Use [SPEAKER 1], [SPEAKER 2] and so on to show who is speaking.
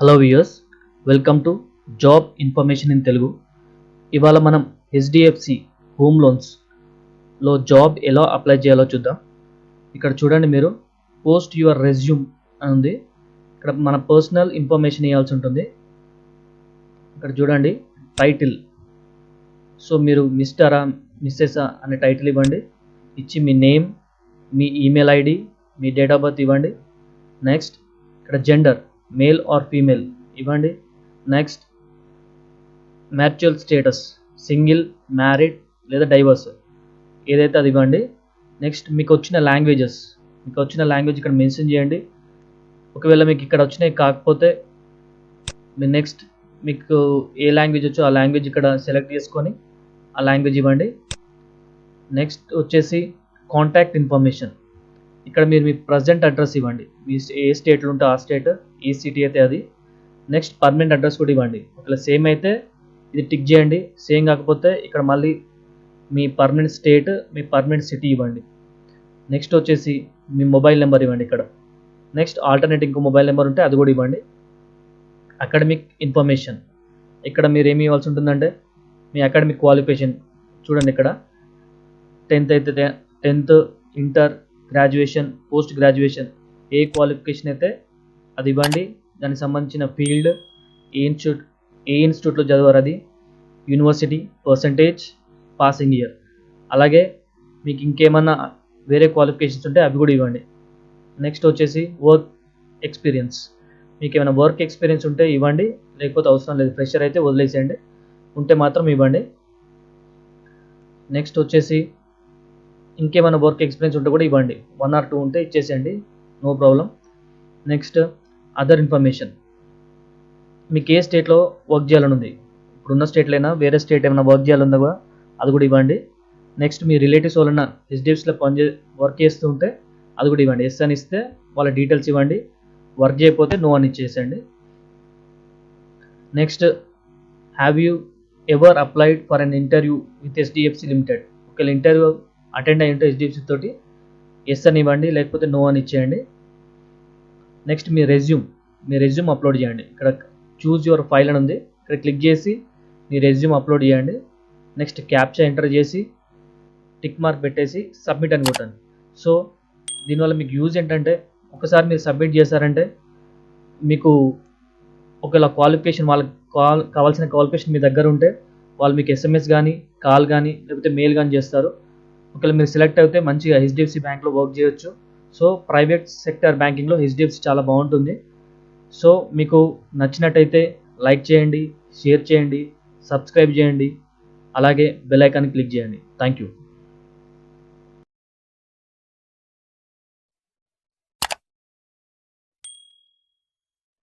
[SPEAKER 1] Hello viewers, welcome to job information in Telugu. ఇవాళ మనం HDFC home లోన్స్లో job ఎలా apply చేయాలో చూద్దాం. ఇక్కడ చూడండి, మీరు పోస్ట్ యువర్ రెజ్యూమ్ అని ఉంది. ఇక్కడ మన పర్సనల్ ఇన్ఫర్మేషన్ ఇవ్వాల్సి ఉంటుంది. ఇక్కడ చూడండి టైటిల్. సో మీరు మిస్టరా మిస్సెసా అనే టైటిల్ ఇవ్వండి. ఇచ్చి మీ నేమ్, మీ ఈమెయిల్ ఐడి, మీ డేట్ ఆఫ్ బర్త్ ఇవ్వండి. నెక్స్ట్ ఇక్కడ జెండర్ మేల్ ఆర్ ఫీమేల్ ఇవ్వండి. Next marital status single, married లేదా డైవర్స్ ఏదైతే అది ఇవ్వండి. నెక్స్ట్ మీకు వచ్చిన లాంగ్వేజ్ ఇక్కడ మెన్షన్ చేయండి. ఒకవేళ మీకు ఇక్కడ వచ్చినాయి కాకపోతే నెక్స్ట్ మీకు ఏ లాంగ్వేజ్ వచ్చో ఆ లాంగ్వేజ్ ఇక్కడ సెలెక్ట్ చేసుకొని ఆ లాంగ్వేజ్ ఇవ్వండి. నెక్స్ట్ వచ్చేసి కాంటాక్ట్ ఇన్ఫర్మేషన్. ఇక్కడ మీరు మీ ప్రజెంట్ అడ్రస్ ఇవ్వండి. మీ ఏ స్టేట్లో ఉంటే ఆ స్టేట్, ఏ సిటీ అయితే అది. నెక్స్ట్ పర్మనెంట్ అడ్రస్ కూడా ఇవ్వండి. ఒకవేళ సేమ్ అయితే ఇది టిక్ చేయండి. సేమ్ కాకపోతే ఇక్కడ మళ్ళీ మీ పర్మనెంట్ స్టేట్, మీ పర్మనెంట్ సిటీ ఇవ్వండి. నెక్స్ట్ వచ్చేసి మీ మొబైల్ నెంబర్ ఇవ్వండి ఇక్కడ. నెక్స్ట్ ఆల్టర్నేట్ ఇంకో మొబైల్ నెంబర్ ఉంటే అది కూడా ఇవ్వండి. అకాడమిక్ ఇన్ఫర్మేషన్ ఇక్కడ మీరు ఏమి ఇవ్వాల్సి ఉంటుందంటే మీ అకాడమిక్ క్వాలిఫికేషన్ చూడండి. ఇక్కడ 10th అయితే 10th, inter, graduation, post graduation ఏ క్వాలిఫికేషన్ అయితే అది ఇవ్వండి. దానికి సంబంధించిన ఫీల్డ్, ఏ ఇన్స్టిట్యూట్లో చదివారు అది, యూనివర్సిటీ, పర్సంటేజ్, పాసింగ్ ఇయర్. అలాగే మీకు ఇంకేమన్నా వేరే క్వాలిఫికేషన్స్ ఉంటే అవి కూడా ఇవ్వండి. నెక్స్ట్ వచ్చేసి వర్క్ ఎక్స్పీరియన్స్. మీకు ఏమైనా వర్క్ ఎక్స్పీరియన్స్ ఉంటే ఇవ్వండి, లేకపోతే అవసరం లేదు. ఫ్రెషర్ అయితే వదిలేసేయండి, ఉంటే మాత్రం ఇవ్వండి. నెక్స్ట్ వచ్చేసి ఇంకేమైనా వర్క్ ఎక్స్పీరియన్స్ ఉంటే కూడా ఇవ్వండి. 1 or 2 ఉంటే ఇచ్చేసేయండి, no problem. Next other information. మీకు ఏ స్టేట్లో వర్క్ చేయాలని ఉంది, ఇప్పుడున్న స్టేట్లో అయినా వేరే స్టేట్ ఏమైనా వర్క్ చేయాలన్నా కూడా అది కూడా ఇవ్వండి. నెక్స్ట్ మీ రిలేటివ్స్ వాళ్ళైనా హెచ్డిఎఫ్సిలో వర్క్ చేస్తూ ఉంటే అది కూడా ఇవ్వండి. ఎస్ అని ఇస్తే వాళ్ళ డీటెయిల్స్ ఇవ్వండి. వర్క్ చేయకపోతే నో అని ఇచ్చేసేయండి. Next have you ever applied for an interview with HDFC limited. ఒకవేళ ఇంటర్వ్యూ అటెండ్ అయ్యి ఉంటే హెచ్డిఎఫ్సి తోటి ఎస్ అని ఇవ్వండి, లేకపోతే నో అని ఇచ్చేయండి. నెక్స్ట్ మీ రెజ్యూమ్ అప్లోడ్ చేయండి. ఇక్కడ చూజ్ యువర్ ఫైల్ అని ఉంది, ఇక్కడ క్లిక్ చేసి మీ రెజ్యూమ్ అప్లోడ్ చేయండి. నెక్స్ట్ క్యాప్చా ఎంటర్ చేసి టిక్ మార్క్ పెట్టేసి సబ్మిట్ అని కొట్టండి. సో దీనివల్ల మీకు యూజ్ ఏంటంటే ఒకసారి మీరు సబ్మిట్ చేశారంటే మీకు ఒకవేళ క్వాలిఫికేషన్ వాళ్ళకి కావాల్సిన క్వాలిఫికేషన్ మీ దగ్గర ఉంటే వాళ్ళు మీకు ఎస్ఎంఎస్ కానీ, కాల్ కానీ, లేకపోతే మెయిల్ కానీ చేస్తారు. ఒకవేళ మీరు సెలెక్ట్ అయితే మంచిగా హెచ్డిఎఫ్సి బ్యాంక్లో వర్క్ చేయొచ్చు. సో ప్రైవేట్ సెక్టర్ బ్యాంకింగ్లో హెచ్డిఎఫ్సి చాలా బాగుంటుంది. సో మీకు నచ్చినట్టయితే లైక్ చేయండి, షేర్ చేయండి, సబ్స్క్రైబ్ చేయండి, అలాగే బెల్ ఐకాన్ క్లిక్ చేయండి. Thank you.